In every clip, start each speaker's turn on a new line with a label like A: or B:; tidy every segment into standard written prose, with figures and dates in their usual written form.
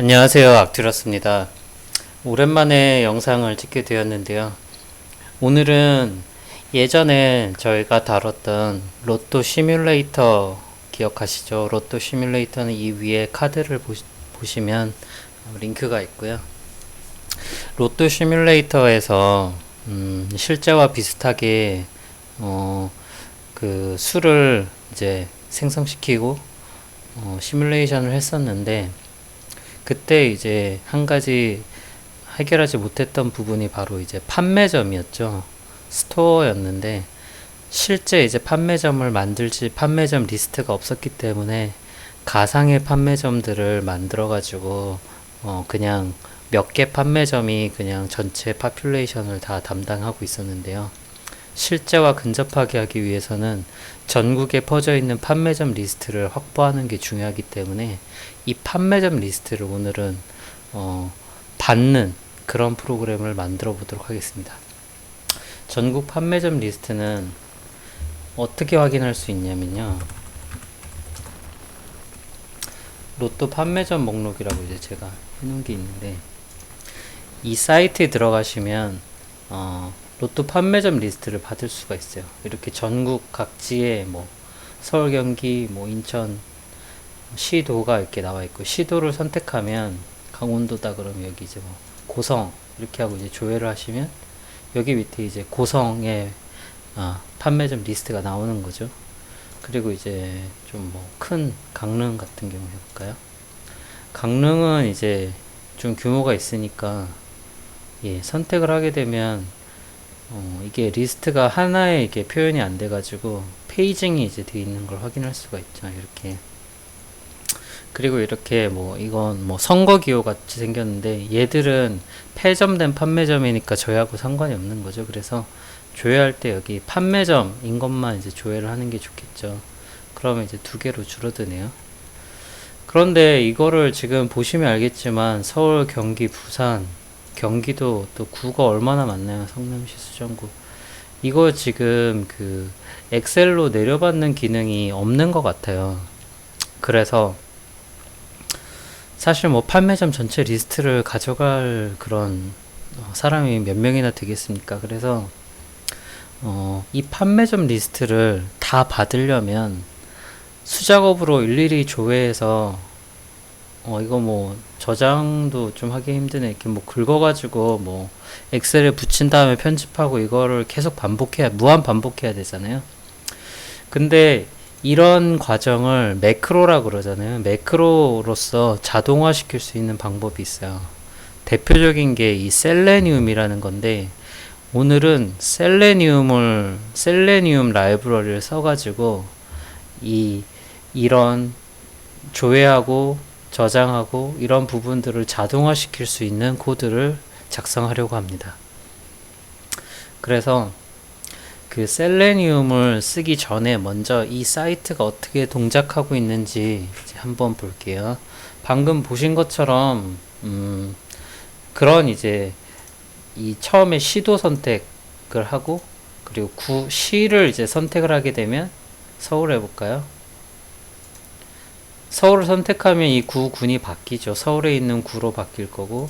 A: 안녕하세요, 악튜러스입니다. 오랜만에 영상을 찍게 되었는데요. 오늘은 예전에 저희가 다뤘던 로또 시뮬레이터 기억하시죠? 로또 시뮬레이터는 이 위에 카드를 보시면 링크가 있고요. 로또 시뮬레이터에서 실제와 비슷하게 그 수를 이제 생성시키고 시뮬레이션을 했었는데, 그때 이제 한 가지 해결하지 못했던 부분이 바로 이제 판매점이었죠. 스토어였는데, 실제 이제 판매점을 만들지 판매점 리스트가 없었기 때문에 가상의 판매점들을 만들어 가지고 그냥 몇 개 판매점이 그냥 전체 파퓰레이션을 다 담당하고 있었는데요. 실제와 근접하게 하기 위해서는 전국에 퍼져 있는 판매점 리스트를 확보하는 게 중요하기 때문에 이 판매점 리스트를 오늘은 받는 그런 프로그램을 만들어 보도록 하겠습니다. 전국 판매점 리스트는 어떻게 확인할 수 있냐면요. 로또 판매점 목록이라고 이제 제가 해놓은 게 있는데, 이 사이트에 들어가시면 로또 판매점 리스트를 받을 수가 있어요. 이렇게 전국 각지에 뭐 서울, 경기, 뭐 인천 시도가 이렇게 나와 있고, 시도를 선택하면 강원도다 그러면 여기 이제 뭐 고성 이렇게 하고 이제 조회를 하시면 여기 밑에 이제 고성의 판매점 리스트가 나오는 거죠. 그리고 이제 좀 뭐 큰 강릉 같은 경우 해볼까요? 강릉은 이제 좀 규모가 있으니까 선택을 하게 되면 이게 리스트가 하나에 이게 표현이 안 돼가지고 페이징이 이제 되어 있는 걸 확인할 수가 있죠. 이렇게. 그리고 이렇게 뭐 이건 뭐 선거기호 같이 생겼는데, 얘들은 폐점된 판매점이니까 저희하고 상관이 없는 거죠. 그래서 조회할 때 여기 판매점인 것만 이제 조회를 하는 게 좋겠죠. 그러면 이제 두 개로 줄어드네요. 그런데 이거를 지금 보시면 알겠지만 서울, 경기, 부산, 경기도 또 구가 얼마나 많나요? 성남시, 수정구. 이거 지금 그 엑셀로 내려받는 기능이 없는 것 같아요. 그래서 사실 뭐 판매점 전체 리스트를 가져갈 그런 사람이 몇 명이나 되겠습니까? 그래서 이 판매점 리스트를 다 받으려면 수작업으로 일일이 조회해서 이거 뭐 저장도 좀 하기 힘드네. 이렇게 뭐 긁어가지고 뭐 엑셀에 붙인 다음에 편집하고 이거를 계속 무한 반복해야 되잖아요. 근데 이런 과정을 매크로라 그러잖아요. 매크로로서 자동화 시킬 수 있는 방법이 있어요. 대표적인 게 이 셀레니움이라는 건데, 오늘은 셀레니움 라이브러리를 써가지고 이런 조회하고 저장하고 이런 부분들을 자동화 시킬 수 있는 코드를 작성하려고 합니다. 그래서 그 셀레니움을 쓰기 전에 먼저 이 사이트가 어떻게 동작하고 있는지 이제 한번 볼게요. 방금 보신 것처럼 그런 이제 이 처음에 시도 선택을 하고, 그리고 시를 이제 선택을 하게 되면 서울 해볼까요? 서울을 선택하면 이 군이 바뀌죠. 서울에 있는 구로 바뀔 거고,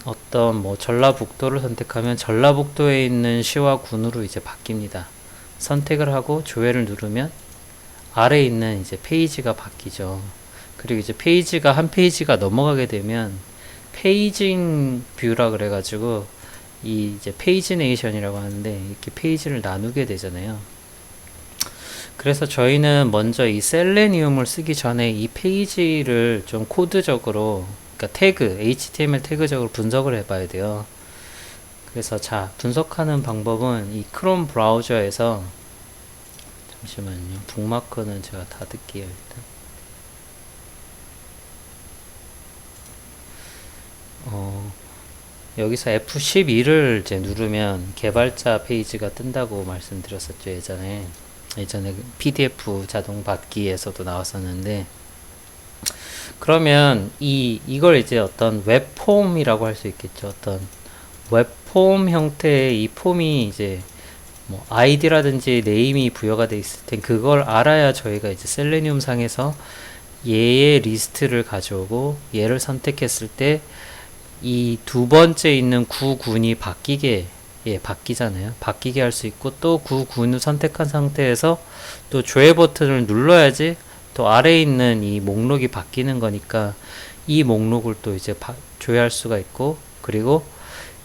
A: 어떤 뭐 전라북도를 선택하면 전라북도에 있는 시와 군으로 이제 바뀝니다. 선택을 하고 조회를 누르면 아래에 있는 이제 페이지가 바뀌죠. 그리고 이제 페이지가 한 페이지가 넘어가게 되면 페이징 뷰라 그래가지고 이 이제 페이지네이션이라고 하는데, 이렇게 페이지를 나누게 되잖아요. 그래서 저희는 먼저 이 셀레니움을 쓰기 전에 이 페이지를 좀 코드적으로, 그러니까 태그, HTML 태그적으로 분석을 해봐야 돼요. 그래서 자, 분석하는 방법은 이 크롬 브라우저에서, 잠시만요. 북마크는 제가 닫을게요, 일단. 여기서 F12를 이제 누르면 개발자 페이지가 뜬다고 말씀드렸었죠, 예전에 PDF 자동 받기에서도 나왔었는데, 그러면 이걸 이제 어떤 웹폼이라고 할 수 있겠죠. 어떤 웹폼 형태의 이 폼이 이제 뭐 아이디라든지 네임이 부여가 돼 있을 땐 그걸 알아야 저희가 이제 셀레니움 상에서 얘의 리스트를 가져오고 얘를 선택했을 때 이 두 번째 있는 구군이 바뀌잖아요. 바뀌게 할 수 있고, 또 구군을 선택한 상태에서 또 조회 버튼을 눌러야지 또 아래에 있는 이 목록이 바뀌는 거니까 이 목록을 또 이제 조회할 수가 있고, 그리고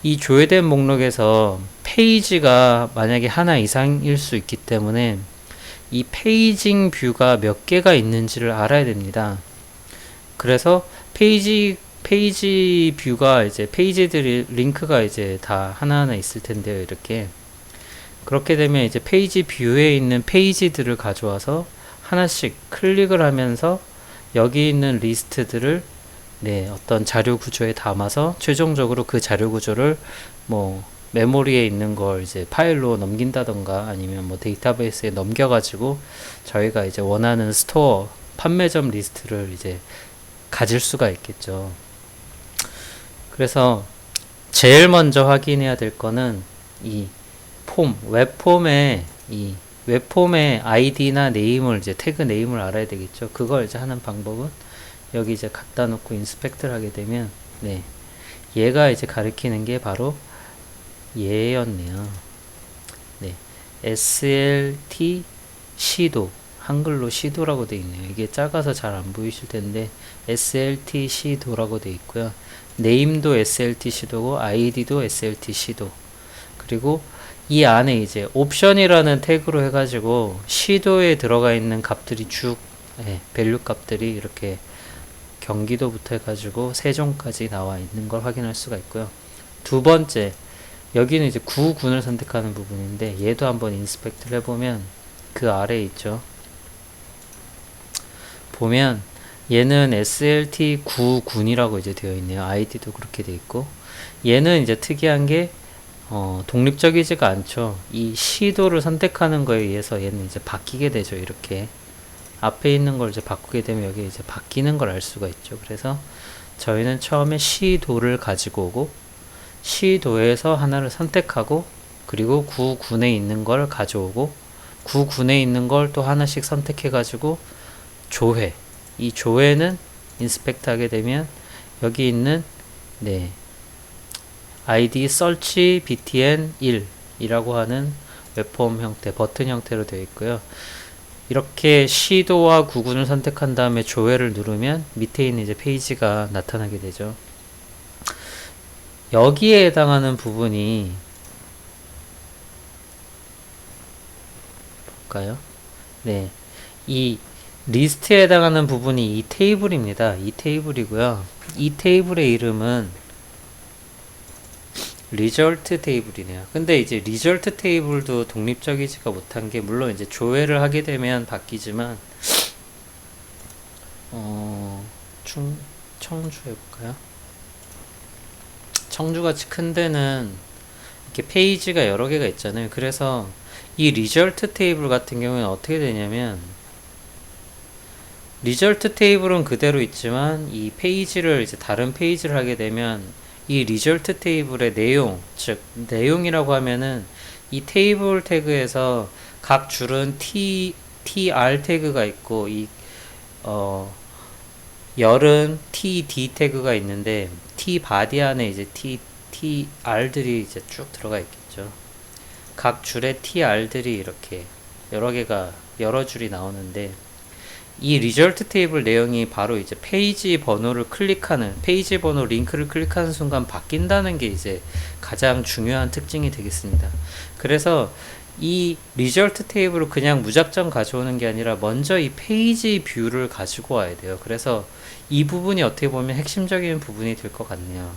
A: 이 조회된 목록에서 페이지가 만약에 하나 이상일 수 있기 때문에 이 페이징 뷰가 몇 개가 있는지를 알아야 됩니다. 그래서 페이지 뷰가 이제 페이지들이 링크가 이제 다 하나하나 있을 텐데요. 이렇게 그렇게 되면 이제 페이지 뷰에 있는 페이지들을 가져와서 하나씩 클릭을 하면서 여기 있는 리스트들을 어떤 자료 구조에 담아서 최종적으로 그 자료 구조를 뭐 메모리에 있는 걸 이제 파일로 넘긴다던가 아니면 뭐 데이터베이스에 넘겨가지고 저희가 이제 원하는 스토어 판매점 리스트를 이제 가질 수가 있겠죠. 그래서 제일 먼저 확인해야 될 거는 이 웹폼의 아이디나 네임을 이제 태그 네임을 알아야 되겠죠. 그걸 이제 하는 방법은 여기 이제 갖다 놓고 인스펙트를 하게 되면 얘가 이제 가리키는 게 바로 얘였네요. SLT 시도, 한글로 시도라고 되어 있네요. 이게 작아서 잘 안 보이실 텐데 SLT 시도라고 되어 있고요. 네임도 SLT 시도고 아이디도 SLT 시도. 그리고 이 안에 이제 옵션이라는 태그로 해가지고 시도에 들어가 있는 값들이 밸류 값들이 이렇게 경기도부터 해가지고 세종까지 나와 있는 걸 확인할 수가 있고요. 두 번째, 여기는 이제 구군을 선택하는 부분인데 얘도 한번 인스펙트를 해보면 그 아래에 있죠. 보면 얘는 SLT 구군이라고 이제 되어 있네요. 아이디도 그렇게 되어 있고, 얘는 이제 특이한 게 독립적이지가 않죠. 이 시도를 선택하는 거에 의해서 얘는 이제 바뀌게 되죠. 이렇게 앞에 있는 걸 이제 바꾸게 되면 여기 이제 바뀌는 걸 알 수가 있죠. 그래서 저희는 처음에 시도를 가지고 오고 시도에서 하나를 선택하고 그리고 구군에 있는 걸 가져오고 구군에 있는 걸 또 하나씩 선택해 가지고 조회, 이 조회는 인스펙트 하게 되면 여기 있는 ID search btn 1 이라고 하는 웹폼 형태, 버튼 형태로 되어 있고요. 이렇게 시도와 구군을 선택한 다음에 조회를 누르면 밑에 있는 이제 페이지가 나타나게 되죠. 여기에 해당하는 부분이 볼까요? 이 리스트에 해당하는 부분이 이 테이블입니다. 이 테이블이고요. 이 테이블의 이름은 리절트 테이블이네요. 근데 이제 리절트 테이블도 독립적이지가 못한 게, 물론 이제 조회를 하게 되면 바뀌지만 청주 해볼까요? 청주같이 큰 데는 이렇게 페이지가 여러 개가 있잖아요. 그래서 이 리절트 테이블 같은 경우에는 어떻게 되냐면, 리절트 테이블은 그대로 있지만 이 페이지를 이제 다른 페이지를 하게 되면 이 리절트 테이블의 내용, 즉 내용이라고 하면은 이 테이블 태그에서 각 줄은 tr 태그가 있고 열은 td 태그가 있는데 tbody 안에 이제 tr들이 이제 쭉 들어가 있겠죠. 각 줄에 tr들이 이렇게 여러 줄이 나오는데, 이 리절트 테이블 내용이 바로 이제 페이지 번호 링크를 클릭하는 순간 바뀐다는 게 이제 가장 중요한 특징이 되겠습니다. 그래서 이 리절트 테이블을 그냥 무작정 가져오는 게 아니라 먼저 이 페이지 뷰를 가지고 와야 돼요. 그래서 이 부분이 어떻게 보면 핵심적인 부분이 될 것 같네요.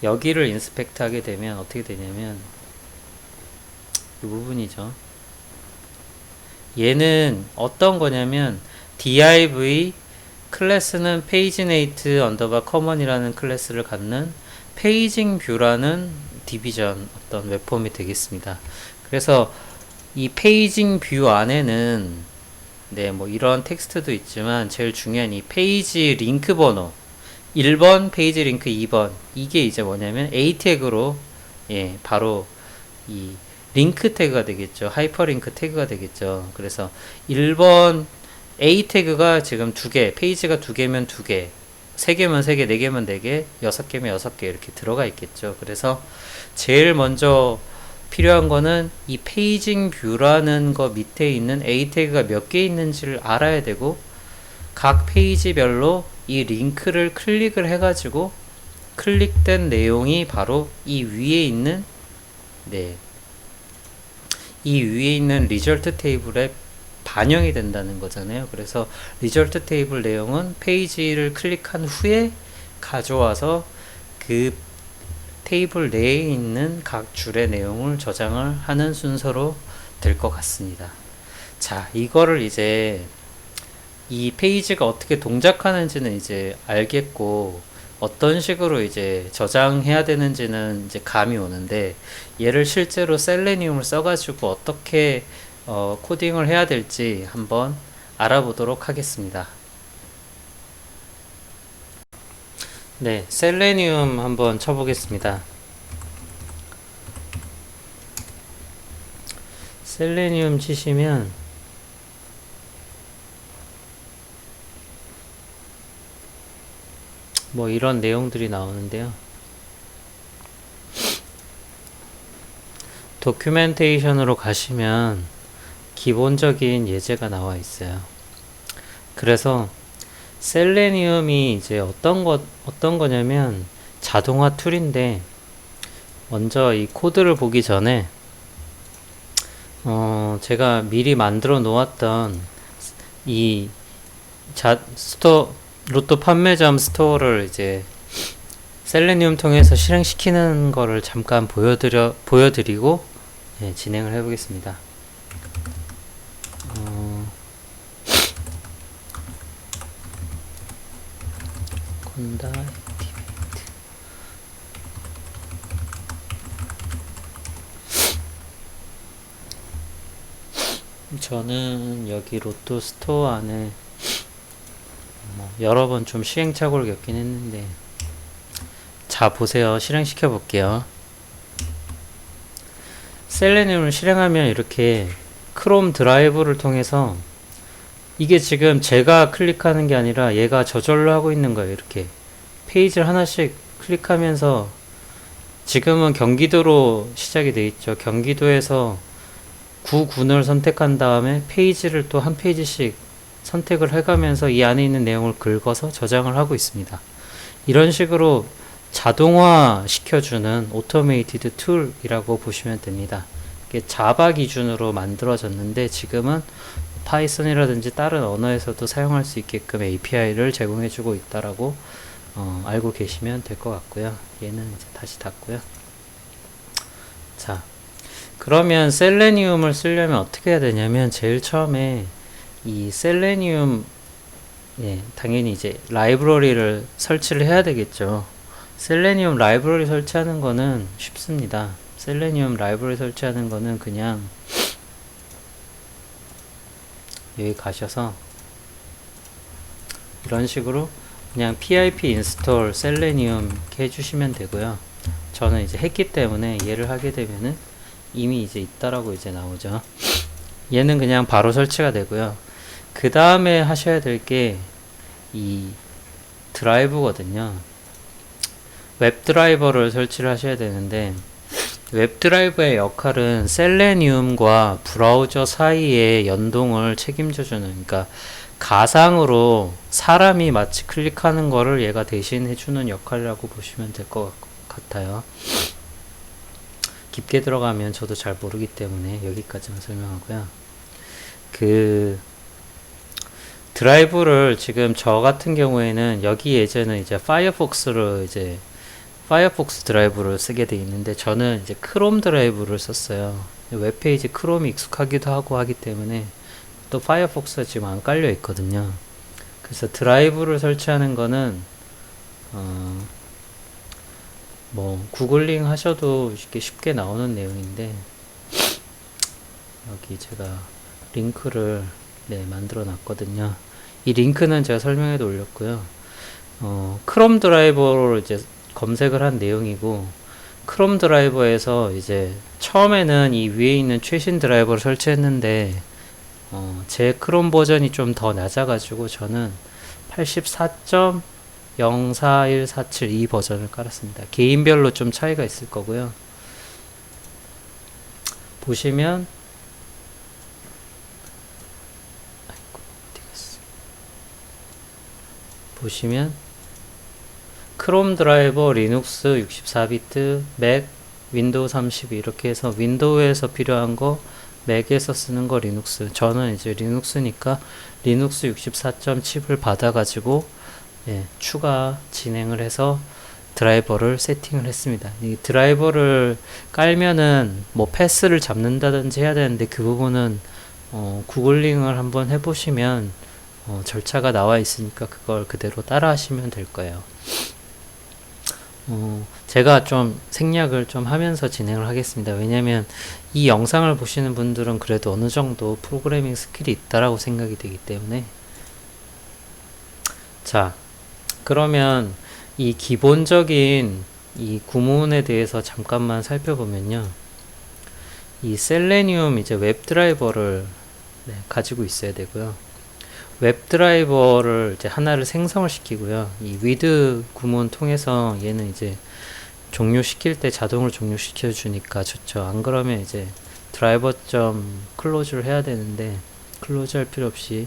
A: 여기를 인스펙트 하게 되면 어떻게 되냐면 이 부분이죠. 얘는 어떤 거냐면 div 클래스는 paginate underbar common이라는 클래스를 갖는 페이징 뷰라는 디비전 어떤 웹폼이 되겠습니다. 그래서 이 페이징 뷰 안에는 뭐 이런 텍스트도 있지만 제일 중요한 이 페이지 링크 번호 1번, 페이지 링크 2번, 이게 이제 뭐냐면 A 태그로 바로 이 링크 태그가 되겠죠. 하이퍼링크 태그가 되겠죠. 그래서 1번 A 태그가 지금 두 개, 페이지가 두 개면 두 개, 세 개면 세 개, 네 개면 네 개, 여섯 개면 여섯 개 이렇게 들어가 있겠죠. 그래서 제일 먼저 필요한 거는 이 페이징 뷰라는 거 밑에 있는 A 태그가 몇 개 있는지를 알아야 되고, 각 페이지별로 이 링크를 클릭을 해가지고 클릭된 내용이 바로 이 위에 있는 이 위에 있는 리절트 테이블에 반영이 된다는 거잖아요. 그래서 리절트 테이블 내용은 페이지를 클릭한 후에 가져와서 그 테이블 내에 있는 각 줄의 내용을 저장을 하는 순서로 될 것 같습니다. 자, 이거를 이제 이 페이지가 어떻게 동작하는지는 이제 알겠고, 어떤 식으로 이제 저장해야 되는지는 이제 감이 오는데, 얘를 실제로 셀레니움을 써가지고 어떻게 코딩을 해야 될지 한번 알아보도록 하겠습니다. 네, 셀레니움 한번 쳐보겠습니다. 셀레니움 치시면 뭐 이런 내용들이 나오는데요. 도큐멘테이션으로 가시면 기본적인 예제가 나와 있어요. 그래서 셀레니움이 이제 어떤 거냐면 자동화 툴인데, 먼저 이 코드를 보기 전에 제가 미리 만들어 놓았던 이 로또 판매점 스토어를 이제 셀레니움 통해서 실행시키는 거를 잠깐 보여드리고 진행을 해보겠습니다. 콘다 액티베이트. 저는 여기 로또 스토어 안에 여러 번 좀 시행착오를 겪긴 했는데, 자 보세요. 실행시켜 볼게요. 셀레니움을 실행하면 이렇게 크롬 드라이브를 통해서, 이게 지금 제가 클릭하는 게 아니라 얘가 저절로 하고 있는 거예요. 이렇게 페이지를 하나씩 클릭하면서, 지금은 경기도로 시작이 돼 있죠. 경기도에서 구군을 선택한 다음에 페이지를 또 한 페이지씩 선택을 해가면서 이 안에 있는 내용을 긁어서 저장을 하고 있습니다. 이런 식으로 자동화 시켜주는 오토메이티드 툴이라고 보시면 됩니다. 이게 자바 기준으로 만들어졌는데, 지금은 파이썬이라든지 다른 언어에서도 사용할 수 있게끔 API를 제공해주고 있다라고 알고 계시면 될 것 같고요. 얘는 이제 다시 닫고요. 자, 그러면 셀레니움을 쓰려면 어떻게 해야 되냐면, 제일 처음에 이 셀레니움, 당연히 이제 라이브러리를 설치를 해야 되겠죠. 셀레니움 라이브러리 설치하는 거는 쉽습니다. 셀레니움 라이브러리 설치하는 거는 그냥 여기 가셔서 이런 식으로 그냥 pip install selenium 이렇게 해주시면 되고요. 저는 이제 했기 때문에 얘를 하게 되면은 이미 이제 있다라고 이제 나오죠. 얘는 그냥 바로 설치가 되고요. 그 다음에 하셔야 될 게 이 드라이브거든요. 웹 드라이버를 설치를 하셔야 되는데, 웹 드라이버의 역할은 셀레니움과 브라우저 사이의 연동을 책임져주는, 그러니까 가상으로 사람이 마치 클릭하는 거를 얘가 대신 해주는 역할이라고 보시면 될 것 같아요. 깊게 들어가면 저도 잘 모르기 때문에 여기까지만 설명하고요. 그 드라이브를 지금 저 같은 경우에는 여기 예전에 이제 파이어폭스 드라이브를 쓰게 돼 있는데, 저는 이제 크롬 드라이브를 썼어요. 웹페이지 크롬이 익숙하기도 하고 하기 때문에, 또 파이어폭스가 지금 안 깔려 있거든요. 그래서 드라이브를 설치하는 거는 뭐 구글링 하셔도 쉽게 나오는 내용인데, 여기 제가 링크를 만들어 놨거든요. 이 링크는 제가 설명에도 올렸고요. 크롬 드라이버로 이제 검색을 한 내용이고, 크롬 드라이버에서 이제 처음에는 이 위에 있는 최신 드라이버를 설치했는데, 제 크롬 버전이 좀 더 낮아가지고 저는 84.04147 이 버전을 깔았습니다. 개인별로 좀 차이가 있을 거고요. 보시면 크롬 드라이버, 리눅스 64비트, 맥, 윈도우 32 이렇게 해서 윈도우에서 필요한 거, 맥에서 쓰는 거 리눅스. 저는 이제 리눅스니까 리눅스 64점 칩을 받아가지고 추가 진행을 해서 드라이버를 세팅을 했습니다. 이 드라이버를 깔면은 뭐 패스를 잡는다든지 해야 되는데 그 부분은 구글링을 한번 해보시면 절차가 나와 있으니까 그걸 그대로 따라 하시면 될 거예요. 제가 좀 생략을 좀 하면서 진행을 하겠습니다. 왜냐면 이 영상을 보시는 분들은 그래도 어느 정도 프로그래밍 스킬이 있다라고 생각이 되기 때문에. 자, 그러면 이 기본적인 이 구문에 대해서 잠깐만 살펴보면요. 이 셀레니움 이제 웹 드라이버를 가지고 있어야 되고요. 웹 드라이버를 이제 하나를 생성을 시키고요. 이 with 구문 통해서 얘는 이제 종료시킬 때 자동으로 종료시켜 주니까 좋죠. 안 그러면 이제 드라이버 점 클로즈를 해야 되는데 클로즈 할 필요 없이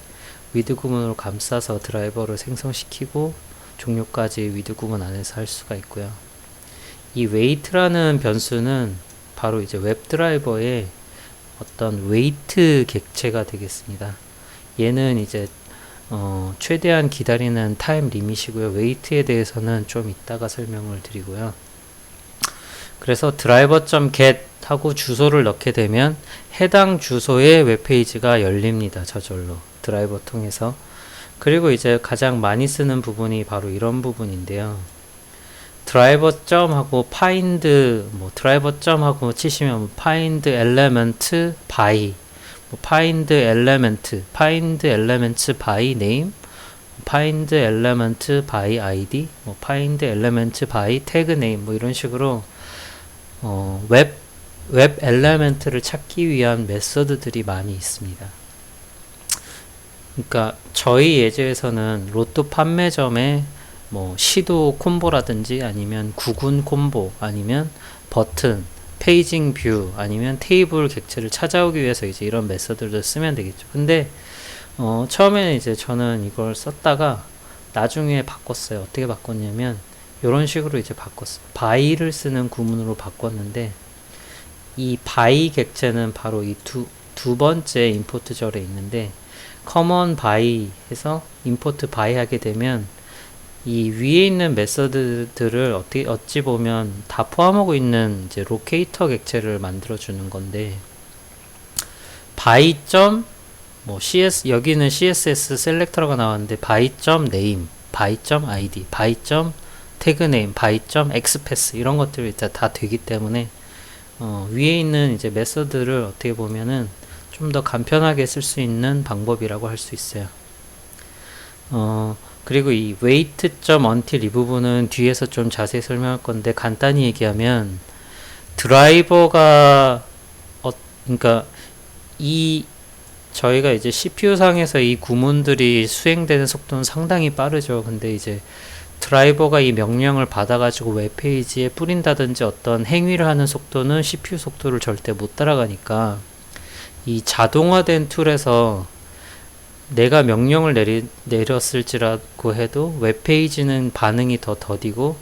A: with 구문으로 감싸서 드라이버를 생성시키고 종료까지 with 구문 안에서 할 수가 있고요. 이 wait라는 변수는 바로 이제 웹 드라이버의 어떤 wait 객체가 되겠습니다. 얘는 이제 최대한 기다리는 타임 리밋이고요. 웨이트에 대해서는 좀 이따가 설명을 드리고요. 그래서 driver.get 하고 주소를 넣게 되면 해당 주소의 웹페이지가 열립니다. 저절로 드라이버 통해서. 그리고 이제 가장 많이 쓰는 부분이 바로 이런 부분인데요. driver. 하고 find driver. 하고 치시면 find element by find element, find elements by name, find element by id, find element by tag name 이런 식으로 웹 엘리먼트를 찾기 위한 메서드들이 많이 있습니다. 그러니까 저희 예제에서는 로또 판매점에 시도 콤보라든지 아니면 구군 콤보 아니면 버튼 페이징 뷰 아니면 테이블 객체를 찾아오기 위해서 이제 이런 메서드를 쓰면 되겠죠. 근데 처음에는 이제 저는 이걸 썼다가 나중에 바꿨어요. 어떻게 바꿨냐면 이런 식으로 이제 바꿨어요. by를 쓰는 구문으로 바꿨는데 이 by 객체는 바로 이 두 번째 임포트 절에 있는데 common by 해서 import by 하게 되면 이 위에 있는 메서드들을 어찌 보면 다 포함하고 있는 이제 로케이터 객체를 만들어 주는 건데 by. CS 여기는 CSS 셀렉터가 나왔는데 by.name, by.id, by.tagname, by.xpath 이런 것들이 다 되기 때문에 위에 있는 이제 메서드를 어떻게 보면은 좀 더 간편하게 쓸 수 있는 방법이라고 할 수 있어요. 그리고 이 wait.until 이 부분은 뒤에서 좀 자세히 설명할 건데 간단히 얘기하면 드라이버가 그러니까 저희가 이제 CPU 상에서 이 구문들이 수행되는 속도는 상당히 빠르죠. 근데 이제 드라이버가 이 명령을 받아가지고 웹페이지에 뿌린다든지 어떤 행위를 하는 속도는 CPU 속도를 절대 못 따라가니까 이 자동화된 툴에서 내가 명령을 내렸을지라고 해도 웹페이지는 반응이 더 더디고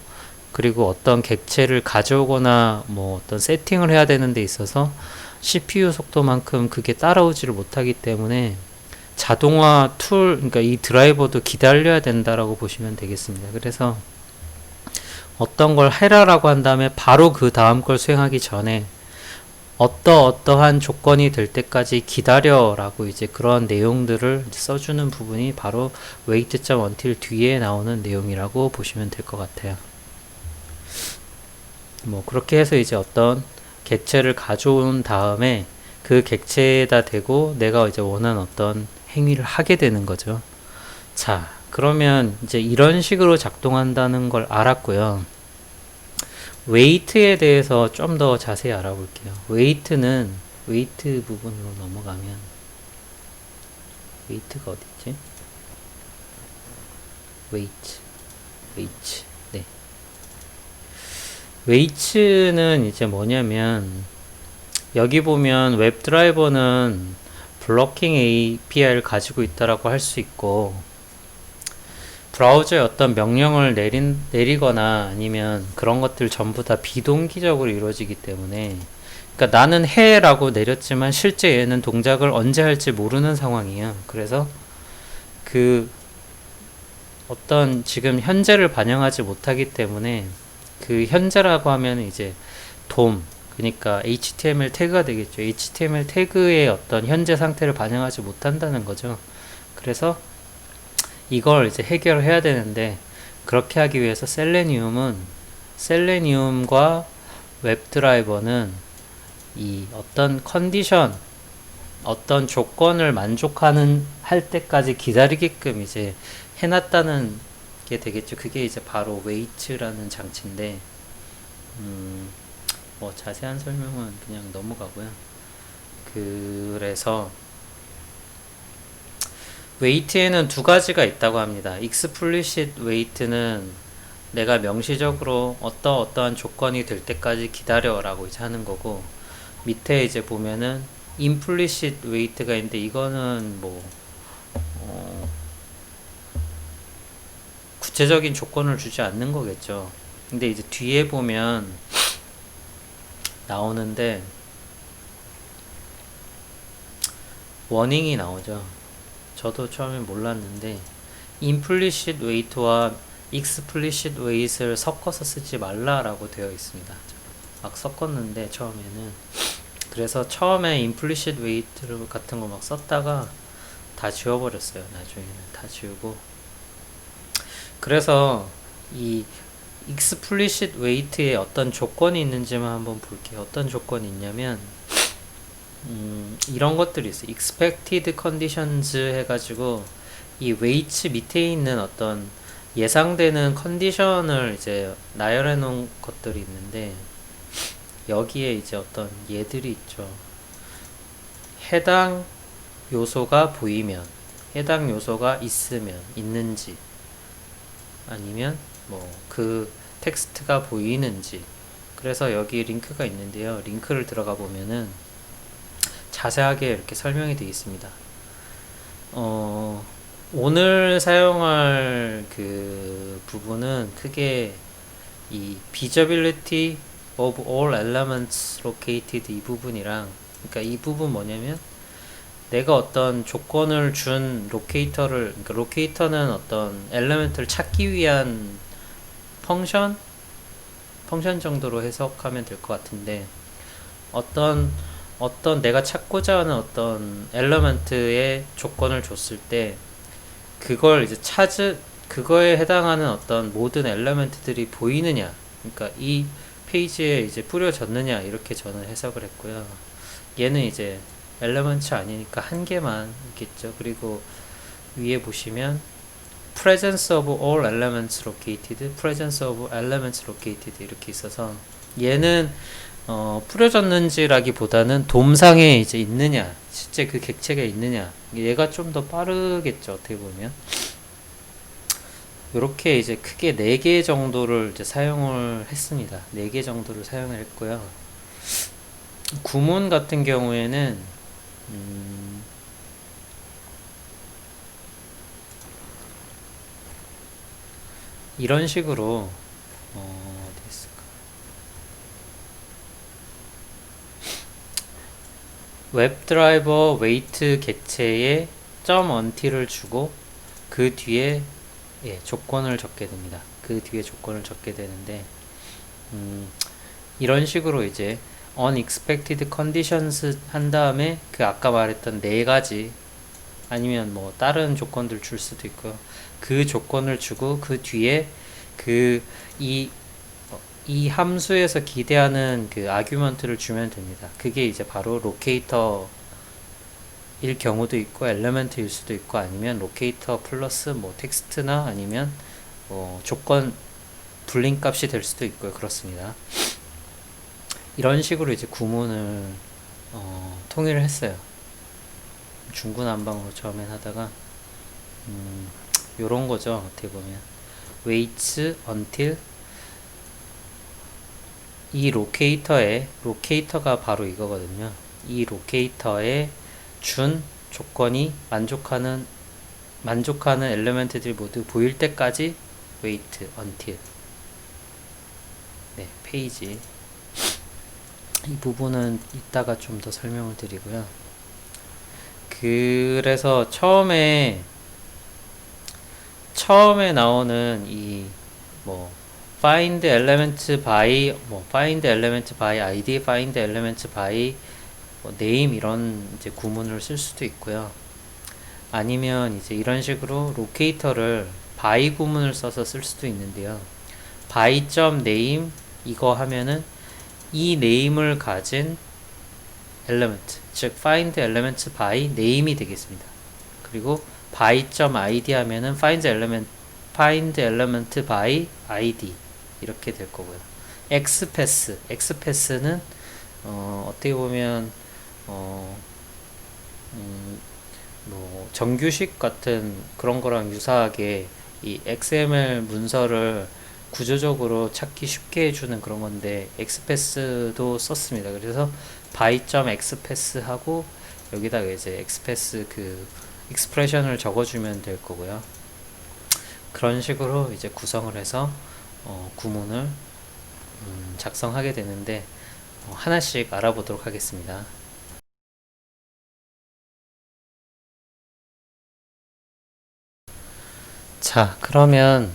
A: 그리고 어떤 객체를 가져오거나 어떤 세팅을 해야 되는 데 있어서 CPU 속도만큼 그게 따라오지를 못하기 때문에 자동화 툴, 그러니까 이 드라이버도 기다려야 된다라고 보시면 되겠습니다. 그래서 어떤 걸 해라라고 한 다음에 바로 그 다음 걸 수행하기 전에 어떠한 조건이 될 때까지 기다려라고 이제 그런 내용들을 써주는 부분이 바로 wait.until 뒤에 나오는 내용이라고 보시면 될 것 같아요. 그렇게 해서 이제 어떤 객체를 가져온 다음에 그 객체에다 대고 내가 이제 원하는 어떤 행위를 하게 되는 거죠. 자, 그러면 이제 이런 식으로 작동한다는 걸 알았고요. 웨이트에 대해서 좀 더 자세히 알아볼게요. 웨이트 부분으로 넘어가면 웨이트가 어디지? 웨이트. 네. 웨이츠는 이제 뭐냐면, 여기 보면 웹드라이버는 블로킹 API를 가지고 있다라고 할 수 있고, 브라우저에 어떤 명령을 내리거나 아니면 그런 것들 전부 다 비동기적으로 이루어지기 때문에, 그러니까 나는 해라고 내렸지만 실제 얘는 동작을 언제 할지 모르는 상황이에요. 그래서 그 어떤 지금 현재를 반영하지 못하기 때문에 그 현재라고 하면 이제 DOM, 그러니까 HTML 태그가 되겠죠. HTML 태그의 어떤 현재 상태를 반영하지 못한다는 거죠. 그래서 이걸 이제 해결해야 되는데, 그렇게 하기 위해서 셀레니움과 웹드라이버는 이 어떤 컨디션, 어떤 조건을 만족하는 할 때까지 기다리게끔 이제 해놨다는 게 되겠죠. 그게 이제 바로 웨이츠라는 장치인데, 뭐 자세한 설명은 그냥 넘어가고요. 그래서 웨이트에는 두 가지가 있다고 합니다. explicit wait는 내가 명시적으로 어떠한 조건이 될 때까지 기다려라고 이제 하는 거고, 밑에 이제 보면은 implicit wait가 있는데, 이거는 뭐 구체적인 조건을 주지 않는 거겠죠. 근데 이제 뒤에 보면 나오는데 워닝이 나오죠. 저도 처음에 몰랐는데 implicit wait와 explicit wait을 섞어서 쓰지 말라라고 되어 있습니다. 막 섞었는데 처음에는, 그래서 처음에 implicit wait 같은 거 막 썼다가 다 지워버렸어요. 나중에는 다 지우고. 그래서 이 explicit wait에 어떤 조건이 있는지만 한번 볼게요. 어떤 조건이 있냐면 이런 것들이 있어요. expected conditions 해가지고 이 weights 밑에 있는 어떤 예상되는 컨디션을 이제 나열해 놓은 것들이 있는데, 여기에 이제 어떤 얘들이 있죠. 해당 요소가 보이면, 해당 요소가 있는지, 아니면 뭐 그 텍스트가 보이는지. 그래서 여기 링크가 있는데요. 링크를 들어가 보면은 자세하게 이렇게 설명이 되어 있습니다. 오늘 사용할 그 부분은 크게 이 visibility of all elements located 이 부분이랑, 그러니까 이 부분 뭐냐면, 내가 어떤 조건을 준 로케이터를, 그러니까 로케이터는 어떤 엘리멘트를 찾기 위한 펑션 정도로 해석하면 될 것 같은데, 어떤 내가 찾고자 하는 어떤 엘리멘트의 조건을 줬을 때 그걸 이제 그거에 해당하는 어떤 모든 엘리멘트들이 보이느냐, 그러니까 이 페이지에 이제 뿌려졌느냐, 이렇게 저는 해석을 했고요. 얘는 이제 엘리먼트 아니니까 한 개만 있겠죠. 그리고 위에 보시면 presence of all elements located, presence of elements located 이렇게 있어서, 얘는 뿌려졌는지라기보다는 돔상에 이제 있느냐, 실제 그 객체가 있느냐, 얘가 좀 더 빠르겠죠. 어떻게 보면 이렇게 이제 크게 4개 정도를 이제 사용을 했습니다. 4개 정도를 사용을 했고요. 구문 같은 경우에는 이런 식으로 어디 있을까? 웹드라이버 웨이트 객체에 .until을 주고 그 뒤에 조건을 적게 됩니다. 그 뒤에 조건을 적게 되는데, 이런 식으로 이제 unexpected conditions 한 다음에 그 아까 말했던 4가지, 아니면 뭐 다른 조건들 줄 수도 있고요. 그 조건을 주고 그 뒤에 이 함수에서 기대하는 그 아규먼트를 주면 됩니다. 그게 이제 바로 로케이터일 경우도 있고 엘리멘트일 수도 있고, 아니면 로케이터 플러스 뭐 텍스트나 아니면 조건 불린 값이 될 수도 있고요. 그렇습니다. 이런 식으로 이제 구문을 통일을 했어요. 중구난방으로 처음엔 하다가 요런 거죠. 어떻게 보면 waits until 이 로케이터가 바로 이거거든요. 이 로케이터에 준 조건이 만족하는 엘리멘트들이 모두 보일 때까지 wait until. 네, 페이지. 이 부분은 이따가 좀 더 설명을 드리고요. 그래서 처음에 나오는 이 뭐 find element by find element by id, find element by name 이런 이제 구문을 쓸 수도 있고요. 아니면 이제 이런 식으로 로케이터를 by 구문을 써서 쓸 수도 있는데요. by.name 이거 하면은 이 name을 가진 element, 즉 find element by name이 되겠습니다. 그리고 by.id 하면은 find element by id 이렇게 될 거고요. xpass는 어떻게 보면 뭐 정규식 같은 그런 거랑 유사하게 이 XML 문서를 구조적으로 찾기 쉽게 해주는 그런 건데 xpass도 썼습니다. 그래서 by.xpass 하고 여기다가 이제 xpass 그 익스프레션을 적어주면 될 거고요. 그런 식으로 이제 구성을 해서 구문을 작성하게 되는데 하나씩 알아보도록 하겠습니다. 자, 그러면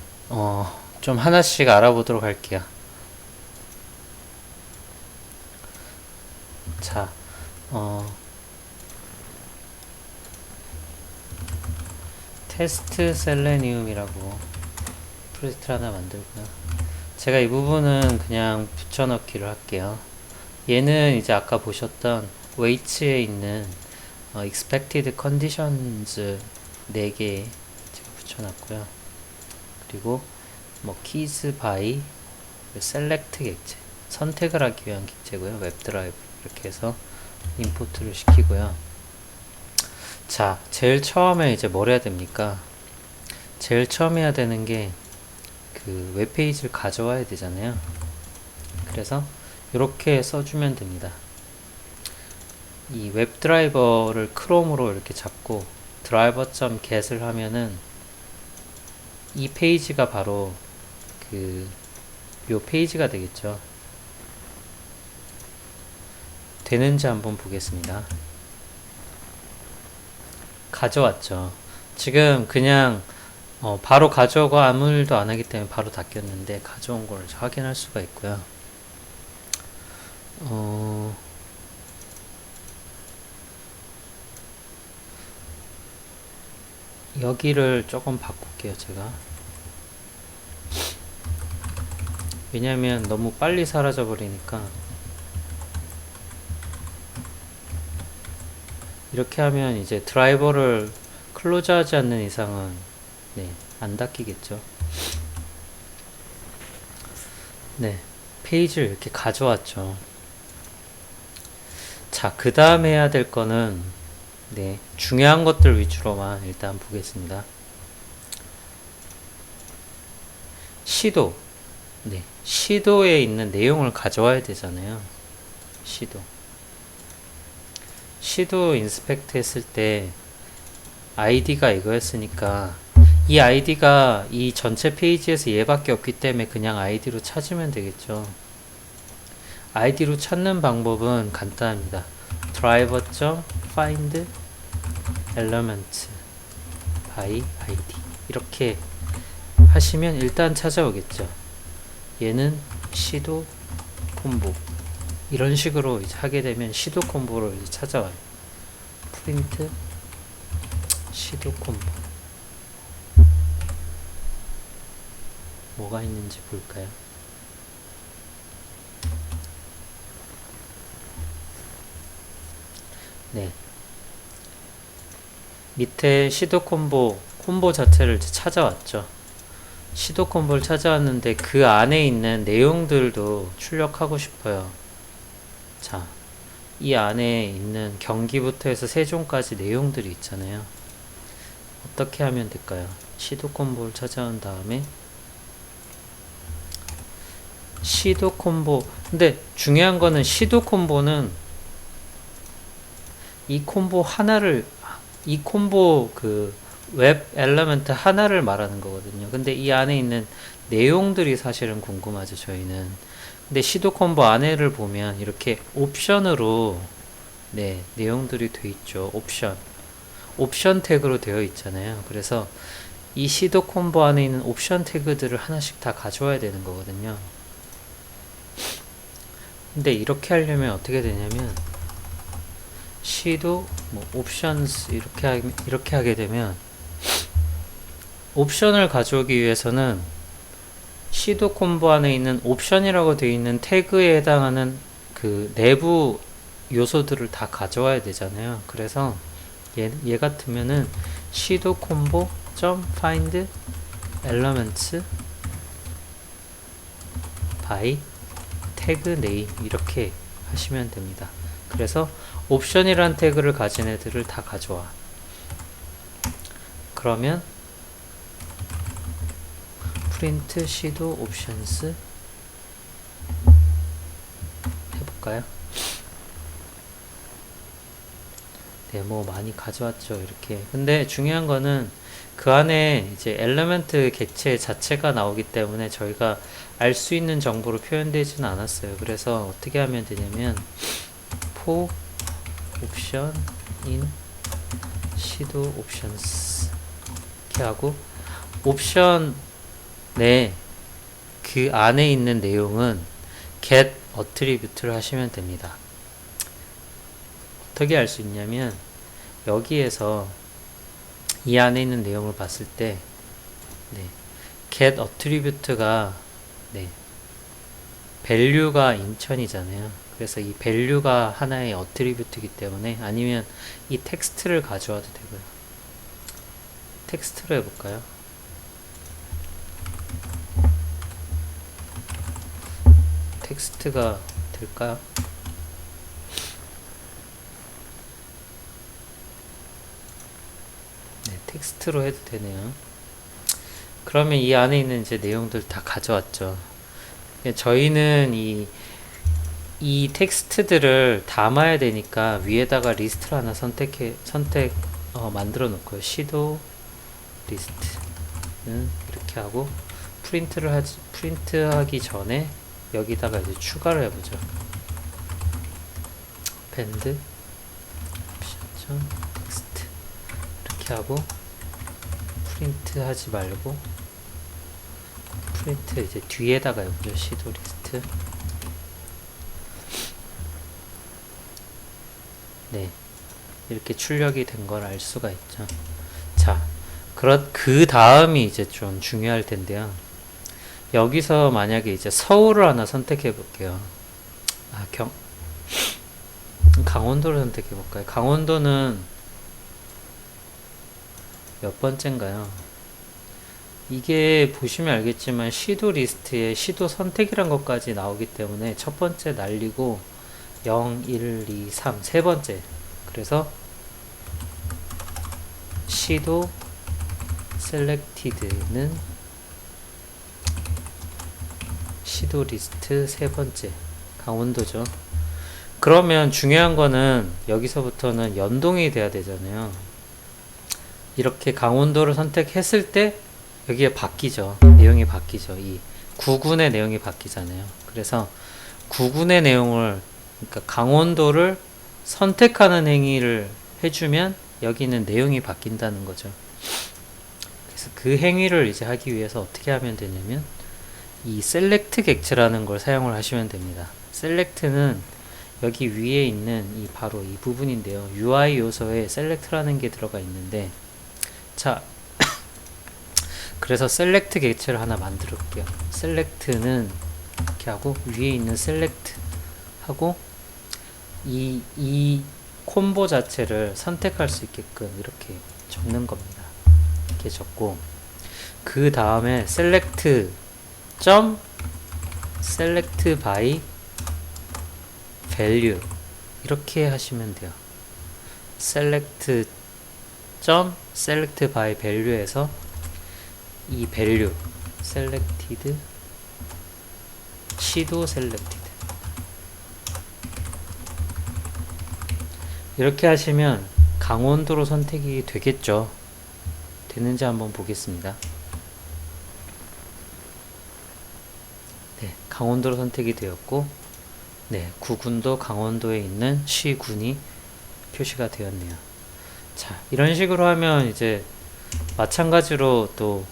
A: 좀 하나씩 알아보도록 할게요. 자, 테스트 셀레니움이라고 프로젝트를 하나 만들고요. 제가 이 부분은 그냥 붙여넣기를 할게요. 얘는 이제 아까 보셨던 웨이츠에 있는 expected conditions 4개 제가 붙여놨고요. 그리고 뭐 keys by select 객체, 선택을 하기 위한 객체고요. 웹드라이브 이렇게 해서 임포트를 시키고요. 자, 제일 처음에 이제 뭘 해야 됩니까? 제일 처음 해야 되는 게 그 웹페이지를 가져와야 되잖아요. 그래서 이렇게 써주면 됩니다. 이 웹드라이버를 크롬으로 이렇게 잡고 driver.get을 하면은 이 페이지가 바로 요 페이지가 되겠죠. 되는지 한번 보겠습니다. 가져왔죠. 지금 그냥 바로 가져오고 아무 일도 안 하기 때문에 바로 닫혔는데 가져온 걸 확인할 수가 있고요. 여기를 조금 바꿀게요, 제가. 왜냐면 너무 빨리 사라져 버리니까. 이렇게 하면 이제 드라이버를 클로즈 하지 않는 이상은 네, 안 닫히겠죠. 네, 페이지를 이렇게 가져왔죠. 자, 그 다음에 해야 될 거는 네, 중요한 것들 위주로만 일단 보겠습니다. 시도. 네, 시도에 있는 내용을 가져와야 되잖아요. 시도 인스펙트 했을 때 아이디가 이거였으니까 이 아이디가 이 전체 페이지에서 얘밖에 없기 때문에 그냥 아이디로 찾으면 되겠죠. 아이디로 찾는 방법은 간단합니다. driver.find element by id 이렇게 하시면 일단 찾아오겠죠. 얘는 시도 콤보 이런 식으로 이제 하게 되면 시도 콤보를 이제 찾아와요. 프린트 시도 콤보 뭐가 있는지 볼까요? 네, 밑에 시도 콤보 자체를 이제 찾아왔죠. 시도 콤보를 찾아왔는데 그 안에 있는 내용들도 출력하고 싶어요. 자, 이 안에 있는 경기부터 해서 세종까지 내용들이 있잖아요. 어떻게 하면 될까요? 시도 콤보를 찾아온 다음에 시도 콤보. 근데 중요한 거는 시도 콤보는 이 콤보 하나를, 이 콤보 그 웹 엘리먼트 하나를 말하는 거거든요. 근데 이 안에 있는 내용들이 사실은 궁금하죠, 저희는. 근데 시도 콤보 안에를 보면 이렇게 옵션으로 네, 내용들이 돼 있죠. 옵션 태그로 되어 있잖아요. 그래서 이 시도 콤보 안에 있는 옵션 태그들을 하나씩 다 가져와야 되는 거거든요. 근데 이렇게 하려면 어떻게 되냐면 시도 뭐 옵션스 이렇게 하게 되면 옵션을 가져오기 위해서는 시도 콤보 안에 있는 옵션이라고 되어 있는 태그에 해당하는 그 내부 요소들을 다 가져와야 되잖아요. 그래서 얘 같으면은 시도 콤보 find elements by 태그 네임 이렇게 하시면 됩니다. 그래서 옵션이란 태그를 가진 애들을 다 가져와. 그러면 print 시도 옵션스 해볼까요? 네, 뭐 많이 가져왔죠, 이렇게. 근데 중요한 거는 그 안에 이제 엘리먼트 객체 자체가 나오기 때문에 저희가 알 수 있는 정보로 표현되지는 않았어요. 그래서 어떻게 하면 되냐면 for 옵션 in 시도 옵션스 이렇게 하고 옵션 네, 그 안에 있는 내용은 get attribute를 하시면 됩니다. 어떻게 알 수 있냐면 여기에서 이 안에 있는 내용을 봤을 때 네, get attribute가 네, value가 인천이잖아요. 그래서 이 value가 하나의 attribute이기 때문에 아니면 이 텍스트를 가져와도 되고요. 텍스트로 해볼까요? 텍스트가 될까요? 네, 텍스트로 해도 되네요. 그러면 이 안에 있는 이제 내용들 다 가져왔죠. 저희는 이 텍스트들을 담아야 되니까 위에다가 리스트를 하나 만들어 놓고요. 시도 리스트는 이렇게 하고 프린트 하기 전에 여기다가 이제 추가를 해보죠. append 텍스트 이렇게 하고 프린트 하지 말고 프린트 이제 뒤에다가 해보죠. 시도 리스트. 네, 이렇게 출력이 된 걸 알 수가 있죠. 자, 그 다음이 이제 좀 중요할 텐데요. 여기서 만약에 이제 서울을 하나 선택해 볼게요. 강원도를 선택해 볼까요? 강원도는 몇 번째인가요? 이게 보시면 알겠지만 시도 리스트에 시도 선택이란 것까지 나오기 때문에 첫 번째 날리고 0, 1, 2, 3 세 번째. 그래서 시도 selected는 시도 리스트 세 번째 강원도죠. 그러면 중요한 거는 여기서부터는 연동이 돼야 되잖아요. 이렇게 강원도를 선택했을 때 여기에 바뀌죠. 내용이 바뀌죠. 이 구군의 내용이 바뀌잖아요. 그래서 구군의 내용을 그러니까 강원도를 선택하는 행위를 해주면 여기는 내용이 바뀐다는 거죠. 그래서 그 행위를 이제 하기 위해서 어떻게 하면 되냐면 이 select 객체라는 걸 사용을 하시면 됩니다. select는 여기 위에 있는 바로 이 부분인데요. UI 요소에 select라는 게 들어가 있는데 자 그래서 select 객체를 하나 만들어 볼게요. select는 이렇게 하고 위에 있는 select 하고 이 콤보 자체를 선택할 수 있게끔 이렇게 적는 겁니다. 이렇게 적고 그 다음에 select by value 이렇게 하시면 돼요. select 점 select by value에서 이 value selected 시도 selected 이렇게 하시면 강원도로 선택이 되겠죠. 되는지 한번 보겠습니다. 네, 강원도로 선택이 되었고, 네, 구군도 강원도에 있는 시군이 표시가 되었네요. 자, 이런 식으로 하면 이제 마찬가지로 또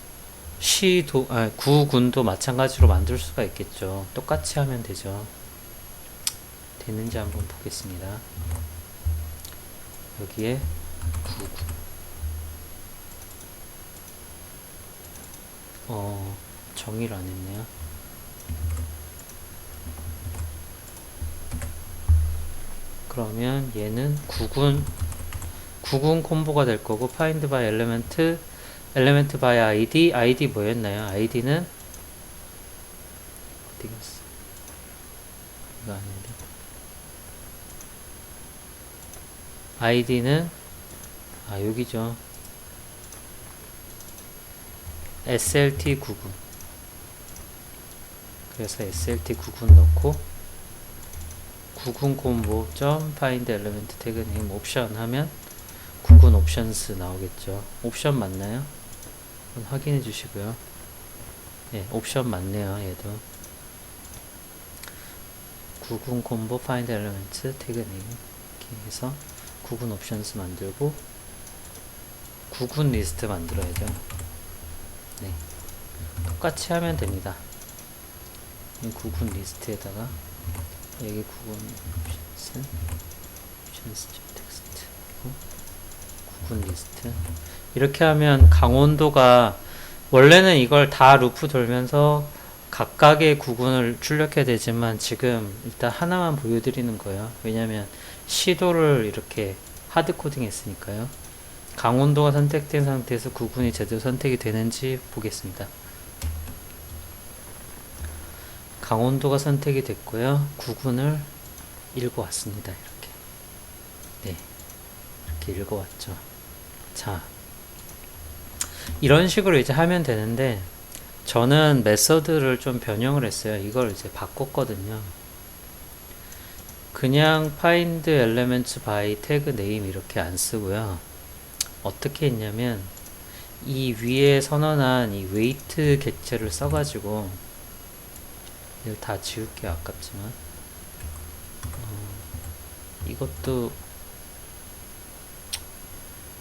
A: 구군도 마찬가지로 만들 수가 있겠죠. 똑같이 하면 되죠. 되는지 한번 보겠습니다. 여기에 구군. 정의를 안 했네요. 그러면 얘는 구군 콤보가 될 거고, find by element by id 뭐였나요? id는 어디 갔어? 이거 아닌데. id는 여기죠. SLT 구군. 그래서 SLT 구군 넣고 구군 콤보 점 find element tag name 옵션 하면 구군 옵션스 나오겠죠. 옵션 맞나요? 확인해 주시고요. 네, 옵션 맞네요. 얘도 구군 콤보 find element tag name 이렇게 해서 구군 옵션스 만들고 구군 리스트 만들어야죠. 네, 똑같이 하면 됩니다. 이 구군 리스트에다가 여기 구군 옵션스 텍스트 구군 리스트 이렇게 하면 강원도가 원래는 이걸 다 루프 돌면서 각각의 구군을 출력해야 되지만 지금 일단 하나만 보여드리는 거예요. 왜냐면 시도를 이렇게 하드코딩 했으니까요. 강원도가 선택된 상태에서 구군이 제대로 선택이 되는지 보겠습니다. 강원도가 선택이 됐고요. 구군을 읽어왔습니다. 이렇게. 네. 이렇게 읽어왔죠. 자. 이런 식으로 이제 하면 되는데, 저는 메서드를 좀 변형을 했어요. 이걸 이제 바꿨거든요. 그냥 find elements by tag name 이렇게 안 쓰고요. 어떻게 했냐면, 이 위에 선언한 이 weight 객체를 써가지고, 이걸 다 지울게요. 아깝지만. 이것도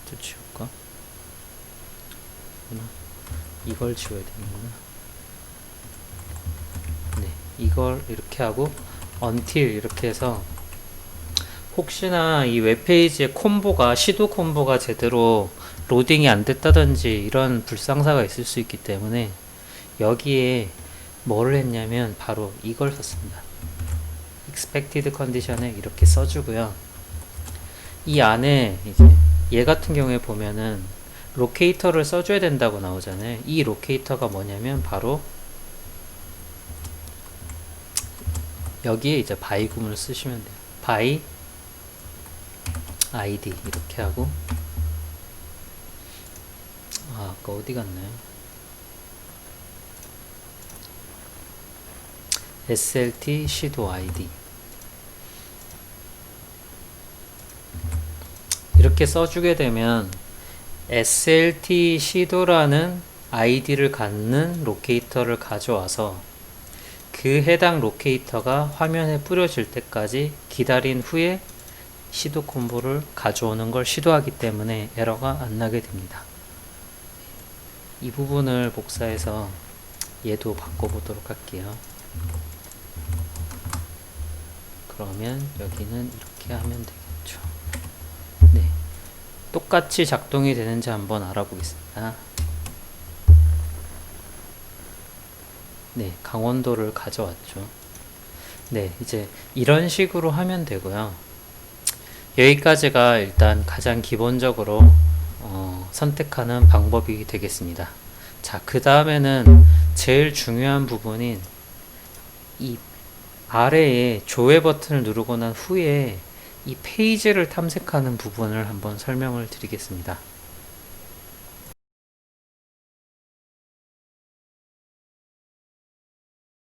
A: 또 지울까? 이걸 지워야 되는구나. 네, 이걸 이렇게 하고 until 이렇게 해서 혹시나 이 웹페이지의 콤보가 시도 콤보가 제대로 로딩이 안 됐다든지 이런 불상사가 있을 수 있기 때문에 여기에 뭐를 했냐면 바로 이걸 썼습니다. expected condition에 이렇게 써주고요. 이 안에 이제 얘 같은 경우에 보면은 로케이터를 써줘야 된다고 나오잖아요. 이 로케이터가 뭐냐면 바로 여기에 이제 by 구문을 쓰시면 돼요. by id 이렇게 하고 아까 어디 갔나요? SLT 시도 id 이렇게 써주게 되면 SLT 시도라는 아이디를 갖는 로케이터를 가져와서 그 해당 로케이터가 화면에 뿌려질 때까지 기다린 후에 시도 콤보를 가져오는 걸 시도하기 때문에 에러가 안 나게 됩니다. 이 부분을 복사해서 얘도 바꿔보도록 할게요. 그러면 여기는 이렇게 하면 되겠죠. 네. 똑같이 작동이 되는지 한번 알아보겠습니다. 네, 강원도를 가져왔죠. 네, 이제 이런 식으로 하면 되고요. 여기까지가 일단 가장 기본적으로 선택하는 방법이 되겠습니다. 자, 그 다음에는 제일 중요한 부분인 이 아래에 조회 버튼을 누르고 난 후에 이 페이지를 탐색하는 부분을 한번 설명을 드리겠습니다.